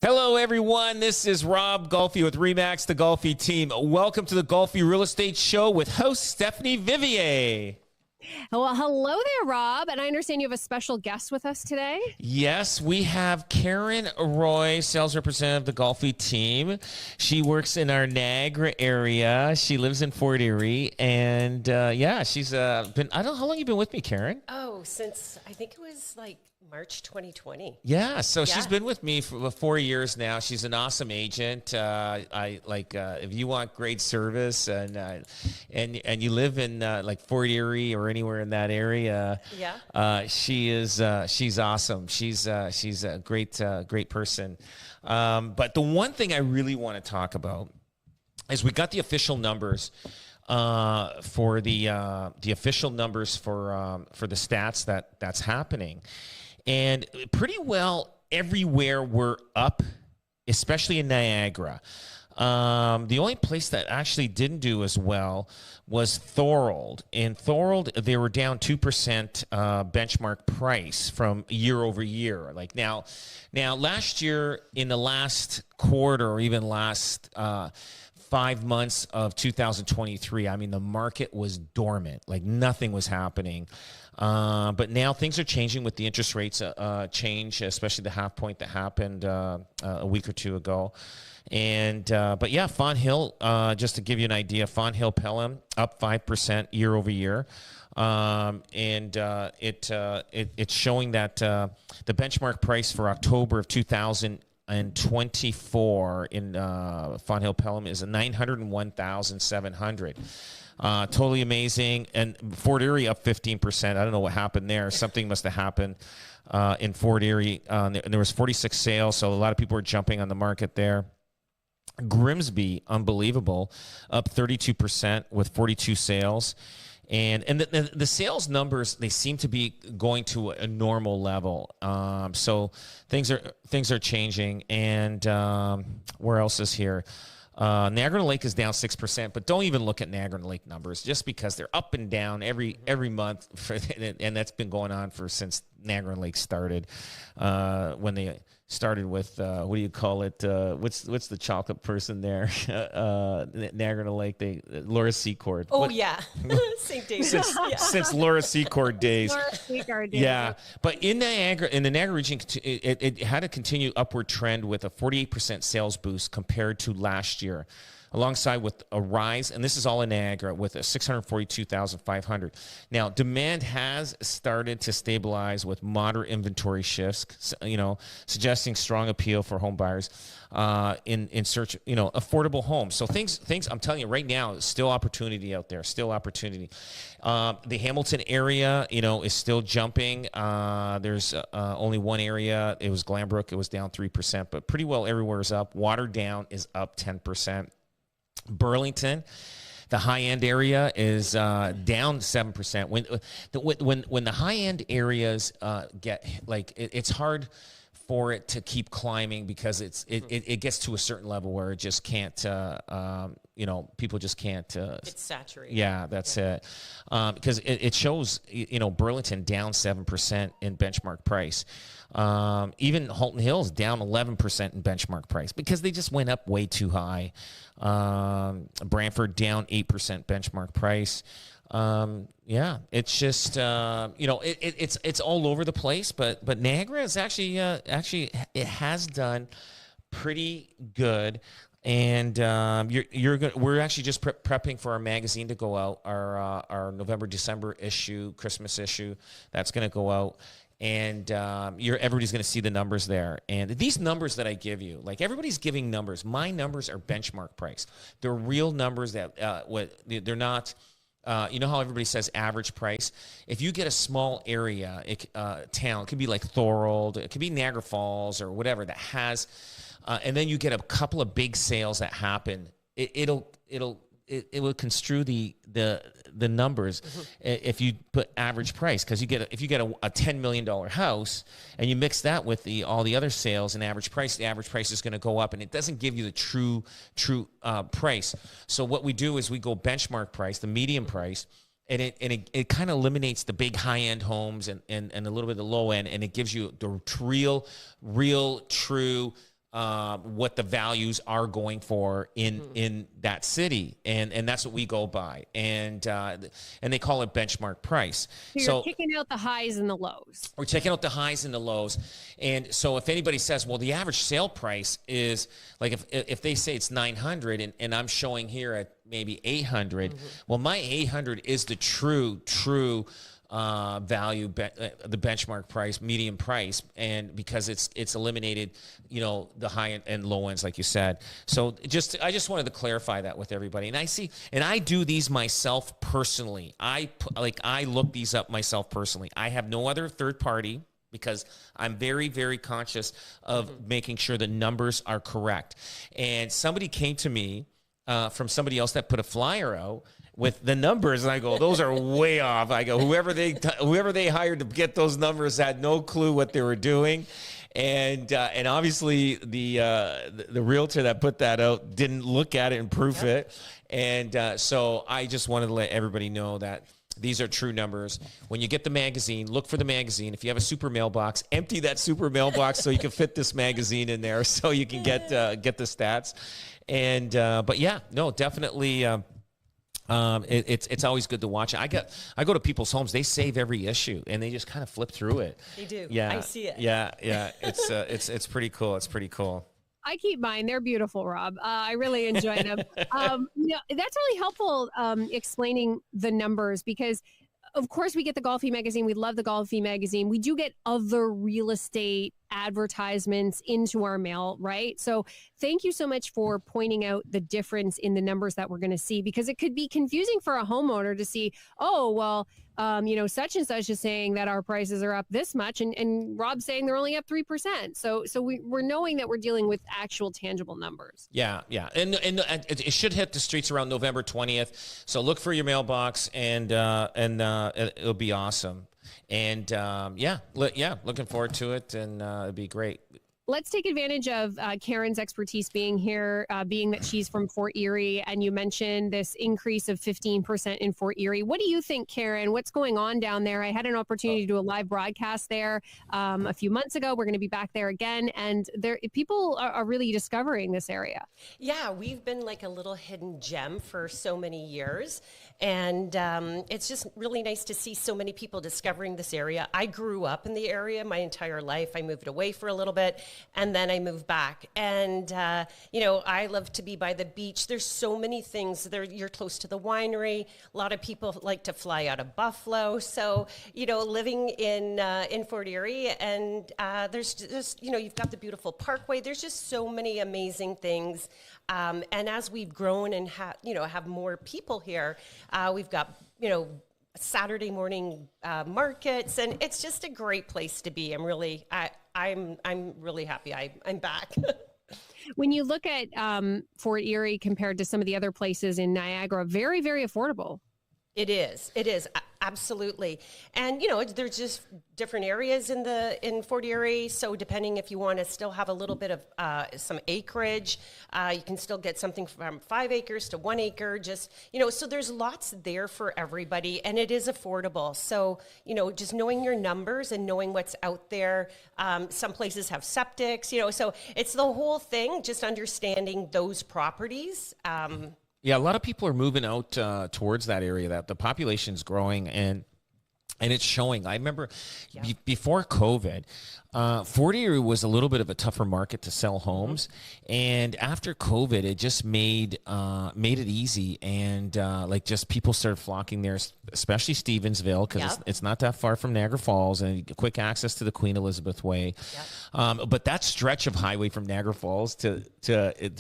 Hello, everyone. This is Rob Golfi with RE/MAX, the Golfi Team. Welcome to the Golfi Real Estate Show with host Stephanie Vivier. Well, hello there, Rob. And I understand you have a special guest with us today. Yes, we have Karen Roy, sales representative of the Golfi Team. She works in our Niagara area. She lives in Fort Erie. And she's been, I don't know, how long have you been with me, Karen? Oh, since I think it was like March 2020. Yeah, so she's been with me for 4 years now. She's an awesome agent. If you want great service and you live in like Fort Erie or anywhere in that area, she's awesome. She's a great person. But the one thing I really want to talk about is we got the official numbers. For the official numbers for the stats that's happening, and pretty well everywhere we're up, especially in Niagara. The only place that actually didn't do as well was Thorold. In Thorold, they were down 2% benchmark price from year over year. Like now, last year in the last quarter or even last 5 months of 2023, I mean, the market was dormant. Like nothing was happening. But now things are changing with the interest rates change, especially the half point that happened a week or two ago. And Fawn Hill, just to give you an idea, Fawn Hill Pelham up 5% year over year. It's showing that the benchmark price for October of 2024 in Fawn Hill Pelham is 901,700. Totally amazing. And Fort Erie up 15%. I don't know what happened there. Something must have happened in Fort Erie. There was 46 sales, so a lot of people were jumping on the market there. Grimsby, unbelievable, up 32% with 42 sales. And the sales numbers, they seem to be going to a normal level. So things are changing. And where else is here? Niagara Lake is down 6%, but don't even look at Niagara Lake numbers just because they're up and down every month, and that's been going on since Niagara Lake started. When they started with what do you call it? What's the chocolate person there? Niagara Lake, Laura Secord. St. Davis. Since Laura Secord days. Laura Secord days. Yeah, but in the Niagara region, it had a continued upward trend with a 48% sales boost compared to last year, alongside with a rise, and this is all in Niagara, with a 642,500. Now, demand has started to stabilize with moderate inventory shifts, suggesting strong appeal for home buyers in search, affordable homes. So things, I'm telling you right now, still opportunity out there, still opportunity. The Hamilton area, is still jumping. There's only one area. It was Glanbrook. It was down 3%, but pretty well everywhere is up. Waterdown is up 10%. Burlington, the high-end area, is down 7%. When the high-end areas get it's hard for it to keep climbing because it gets to a certain level where it just can't. People just can't. It's saturated. Yeah, that's it. Because it shows Burlington down 7% in benchmark price. Even Halton Hills down 11% in benchmark price because they just went up way too high. Brantford down 8% benchmark price. It's just it's all over the place. But Niagara is actually it has done pretty good. And we're actually just prepping for our magazine to go out, our November, December issue, Christmas issue. That's going to go out. And everybody's going to see the numbers there. And these numbers that I give you, like everybody's giving numbers. My numbers are benchmark price. They're real numbers that they're not. You know how everybody says average price? If you get a small area, town, it could be like Thorold, it could be Niagara Falls or whatever that has, and then you get a couple of big sales that happen. It will construe the numbers if you put average price, because if you get a $10 million house and you mix that with all the other sales and average price, the average price is going to go up, and it doesn't give you the true price. So what we do is we go benchmark price, the median price, and it kind of eliminates the big high end homes and a little bit of the low end, and it gives you the real true what the values are going for in that city, and that's what we go by, and they call it benchmark price. So you're kicking out the highs and the lows. We're checking out the highs and the lows, and so if anybody says, well, the average sale price is like if they say it's 900 and I'm showing here at maybe 800, well, my 800 is the true value, the benchmark price, median price, and because it's eliminated, the high and low ends, like you said. So I just wanted to clarify that with everybody. And I do these myself personally. I look these up myself personally. I have no other third party, because I'm very, very conscious of making sure the numbers are correct. And somebody came to me from somebody else that put a flyer out with the numbers, and I go, those are way off. I go, whoever they hired to get those numbers had no clue what they were doing, and obviously the realtor that put that out didn't look at it and proof it, and so I just wanted to let everybody know that these are true numbers. When you get the magazine, look for the magazine. If you have a super mailbox, empty that super mailbox so you can fit this magazine in there, so you can get the stats. And but yeah, no, definitely. It's always good to watch. I go to people's homes. They save every issue and they just kind of flip through it. They do. Yeah, I see it. Yeah. It's pretty cool. It's pretty cool. I keep mine. They're beautiful, Rob. I really enjoy them. That's really helpful explaining the numbers, because of course we get the Golfi magazine. We love the Golfi magazine. We do get other real estate advertisements into our mail, right? So thank you so much for pointing out the difference in the numbers that we're going to see, because it could be confusing for a homeowner to see, oh, well, such and such is saying that our prices are up this much, and Rob's saying they're only up 3%. So we're knowing that we're dealing with actual tangible numbers. Yeah. And it should hit the streets around November 20th. So look for your mailbox, and it'll be awesome. And looking forward to it, and it'll be great. Let's take advantage of Karen's expertise being here, being that she's from Fort Erie, and you mentioned this increase of 15% in Fort Erie. What do you think, Karen? What's going on down there? I had an opportunity to do a live broadcast there a few months ago. We're going to be back there again, and people are really discovering this area. Yeah, we've been like a little hidden gem for so many years, and it's just really nice to see so many people discovering this area. I grew up in the area my entire life. I moved away for a little bit, and then I moved back. And, I love to be by the beach. There's so many things there. You're close to the winery. A lot of people like to fly out of Buffalo. So, living in Fort Erie, and there's just, you've got the beautiful parkway. There's just so many amazing things. And as we've grown and have more people here, we've got, Saturday morning markets, and it's just a great place to be. I'm really happy I'm back. When you look at Fort Erie compared to some of the other places in Niagara, very, very affordable. It is. Absolutely. And, there's just different areas in Fort Erie. So depending if you want to still have a little bit of some acreage, you can still get something from 5 acres to 1 acre. Just, so there's lots there for everybody, and it is affordable. So, just knowing your numbers and knowing what's out there. Some places have septics, so it's the whole thing, just understanding those properties. Yeah, a lot of people are moving out towards that area. That the population's growing, and it's showing. I remember before COVID, Fort Erie was a little bit of a tougher market to sell homes, and after COVID, it just made it easy, and just people started flocking there, especially Stevensville, because it's not that far from Niagara Falls, and quick access to the Queen Elizabeth Way. But that stretch of highway from Niagara Falls to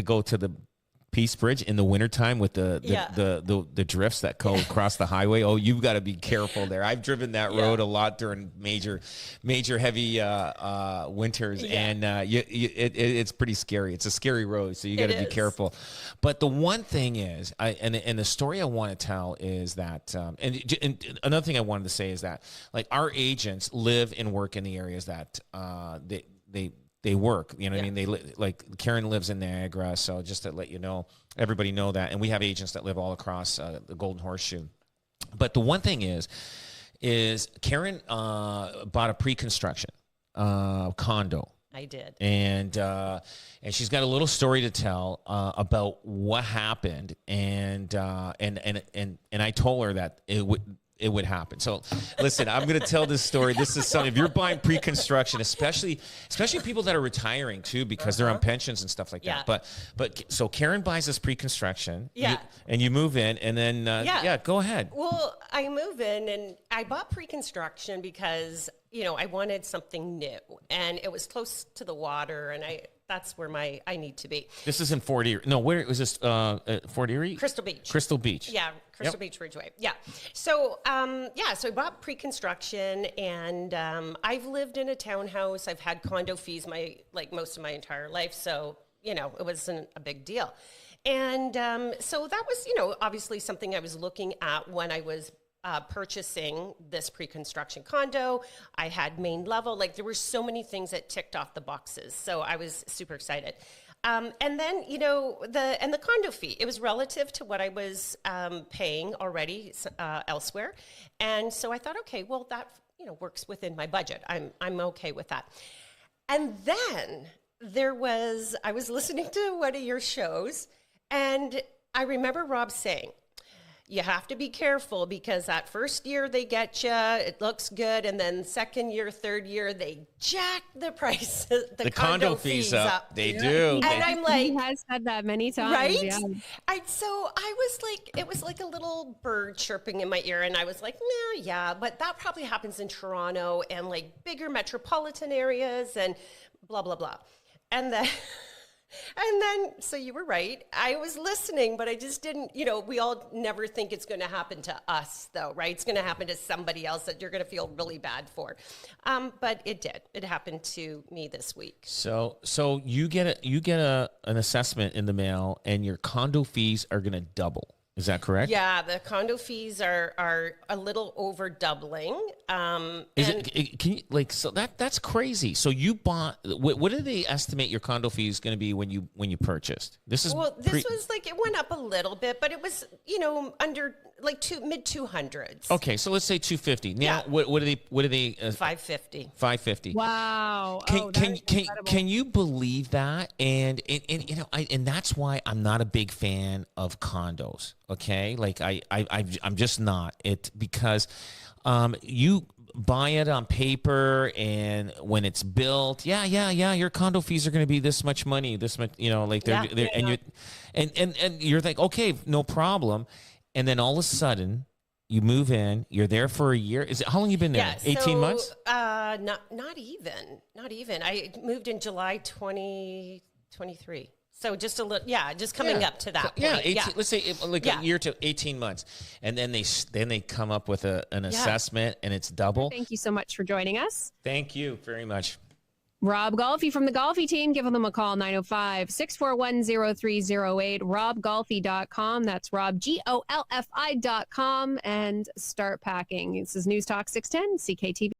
go to the Peace Bridge in the wintertime with the drifts that go across the highway. Oh, you've got to be careful there. I've driven that road a lot during major heavy winters, and it's pretty scary. It's a scary road, so you got to be careful. But the one thing is, and the story I want to tell is that, and another thing I wanted to say is that, like, our agents live and work in the areas that they work, what I mean? They like Karen lives in Niagara, so just to let you know, everybody know that. And we have agents that live all across the Golden Horseshoe. But the one thing is Karen bought a pre-construction condo I did. And she's got a little story to tell about what happened, and I told her that it would happen. So listen, I'm going to tell this story. This is something, if you're buying pre-construction, especially people that are retiring too, because they're on pensions and stuff like that. But so Karen buys this pre-construction, and you move in, and then go ahead. Well, I move in and I bought pre-construction because, I wanted something new, and it was close to the water, and that's where I need to be. This is in Fort Erie. No, where was this? Fort Erie? Crystal Beach. Crystal Beach. Yeah, Crystal Beach Ridgeway. Yeah. So, so I bought pre-construction, and I've lived in a townhouse. I've had condo fees most of my entire life, so it wasn't a big deal. And so that was obviously something I was looking at when I was purchasing this pre-construction condo. I had main level. There were so many things that ticked off the boxes. So I was super excited. And then, the condo fee, it was relative to what I was paying already elsewhere. And so I thought, okay, well, that, works within my budget. I'm okay with that. And then I was listening to one of your shows, and I remember Rob saying, you have to be careful because that first year they get you, it looks good, and then second year, third year, they jack the prices, the condo fees up. They do. And I'm like, he has said that many times, right? Yeah. So I was like, it was like a little bird chirping in my ear, and I was like, no, yeah, but that probably happens in Toronto and bigger metropolitan areas and blah blah blah, and then. And then, so you were right. I was listening, but I just didn't, we all never think it's going to happen to us, though, right? It's going to happen to somebody else that you're going to feel really bad for. But it did. It happened to me this week. So you get an assessment in the mail, and your condo fees are going to double. Is that correct? Yeah, the condo fees are a little over doubling. Can you so that's crazy. So you bought, what did they estimate your condo fee is going to be when you purchased? This was it went up a little bit, but it was under mid 200s. Okay, so let's say 250. Now what do they 550. 550. Wow. Can you believe that? And that's why I'm not a big fan of condos. Okay, I'm just not it, because you buy it on paper, and when it's built, your condo fees are going to be this much money, this much, and you're like, okay, no problem, and then all of a sudden you move in, you're there for a year. How long you been there? 18 months? Not even. I moved in July 2023. So just a little, just coming up to that point. Let's say a year to 18 months. And then they come up with an assessment, and it's double. Thank you so much for joining us. Thank you very much. Rob Golfi from the Golfi team. Give them a call, 905-641-0308, robgolfi.com. That's Rob, GOLFI.com, and start packing. This is News Talk 610, CKTV.